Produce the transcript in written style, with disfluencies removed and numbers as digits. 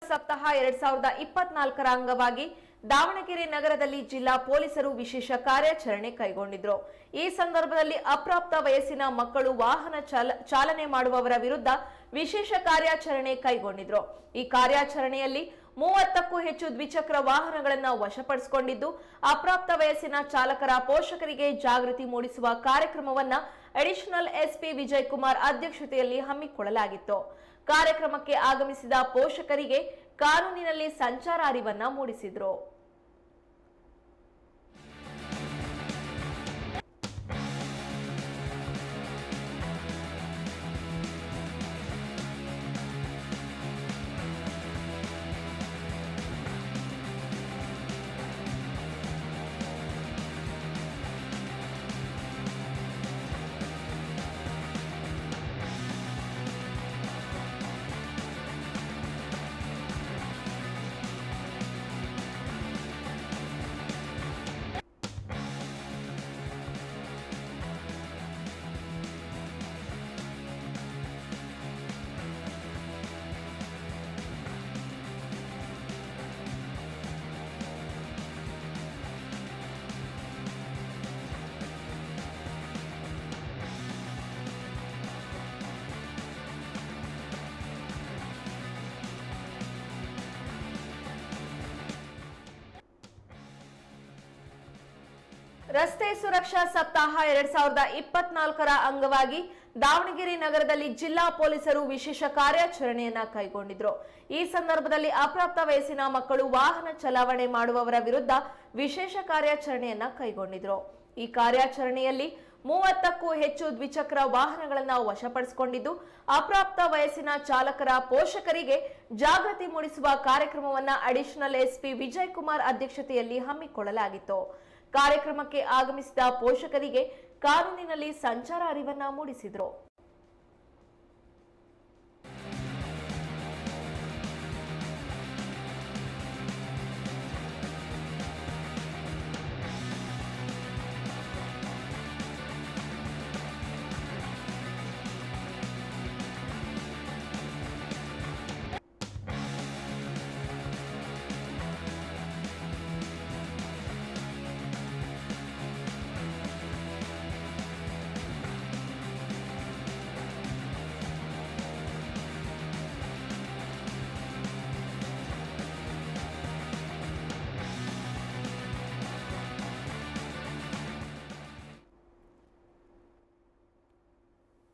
ಸಪ್ತಾಹ 2024ರ ಅಂಗವಾಗಿ ದಾವಣಗೆರೆ ನಗರದಲ್ಲಿ ಜಿಲ್ಲಾ ಪೊಲೀಸರು ವಿಶೇಷ ಕಾರ್ಯಾಚರಣೆ ಕೈಗೊಂಡಿದ್ರು. ಈ ಸಂದರ್ಭದಲ್ಲಿ ಅಪ್ರಾಪ್ತ ವಯಸ್ಸಿನ ಮಕ್ಕಳು ವಾಹನ ಚಾಲನೆ ಮಾಡುವವರ ವಿರುದ್ಧ ವಿಶೇಷ ಕಾರ್ಯಾಚರಣೆ ಕೈಗೊಂಡಿದ್ರು. ಈ ಕಾರ್ಯಾಚರಣೆಯಲ್ಲಿ 30ಕ್ಕೂ ಹೆಚ್ಚು ದ್ವಿಚಕ್ರ ವಾಹನಗಳನ್ನು ವಶಪಡಿಸಿಕೊಂಡಿದ್ದು, ಅಪ್ರಾಪ್ತ ವಯಸ್ಸಿನ ಚಾಲಕರ ಪೋಷಕರಿಗೆ ಜಾಗೃತಿ ಮೂಡಿಸುವ ಕಾರ್ಯಕ್ರಮವನ್ನ ಅಡಿಷನಲ್ ಎಸ್ಪಿ ವಿಜಯ್ ಕುಮಾರ್ ಅಧ್ಯಕ್ಷತೆಯಲ್ಲಿ ಹಮ್ಮಿಕೊಳ್ಳಲಾಗಿತ್ತು. ಕಾರ್ಯಕ್ರಮಕ್ಕೆ ಆಗಮಿಸಿದ ಪೋಷಕರಿಗೆ ಕಾನೂನಿನಲ್ಲಿ ಸಂಚಾರ ಅರಿವನ್ನ ಮೂಡಿಸಿದ್ರು. ರಸ್ತೆ ಸುರಕ್ಷಾ ಸಪ್ತಾಹ 2024ರ ಅಂಗವಾಗಿ ದಾವಣಗೆರೆ ನಗರದಲ್ಲಿ ಜಿಲ್ಲಾ ಪೊಲೀಸರು ವಿಶೇಷ ಕಾರ್ಯಾಚರಣೆಯನ್ನ ಕೈಗೊಂಡಿದ್ರು. ಈ ಸಂದರ್ಭದಲ್ಲಿ ಅಪ್ರಾಪ್ತ ವಯಸ್ಸಿನ ಮಕ್ಕಳು ವಾಹನ ಚಲಾವಣೆ ಮಾಡುವವರ ವಿರುದ್ಧ ವಿಶೇಷ ಕಾರ್ಯಾಚರಣೆಯನ್ನ ಕೈಗೊಂಡಿದ್ರು. ಈ ಕಾರ್ಯಾಚರಣೆಯಲ್ಲಿ 30ಕ್ಕೂ ಹೆಚ್ಚು ದ್ವಿಚಕ್ರ ವಾಹನಗಳನ್ನು ವಶಪಡಿಸಿಕೊಂಡಿದ್ದು, ಅಪ್ರಾಪ್ತ ವಯಸ್ಸಿನ ಚಾಲಕರ ಪೋಷಕರಿಗೆ ಜಾಗೃತಿ ಮೂಡಿಸುವ ಕಾರ್ಯಕ್ರಮವನ್ನ ಅಡಿಷನಲ್ ಎಸ್ಪಿ ವಿಜಯ್ ಕುಮಾರ್ ಅಧ್ಯಕ್ಷತೆಯಲ್ಲಿ ಹಮ್ಮಿಕೊಳ್ಳಲಾಗಿತ್ತು. ಕಾರ್ಯಕ್ರಮಕ್ಕೆ ಆಗಮಿಸಿದ ಪೋಷಕರಿಗೆ ಕಾನೂನಿನಲ್ಲಿ ಸಂಚಾರ ಅರಿವನ್ನ ಮೂಡಿಸಿದ್ರು.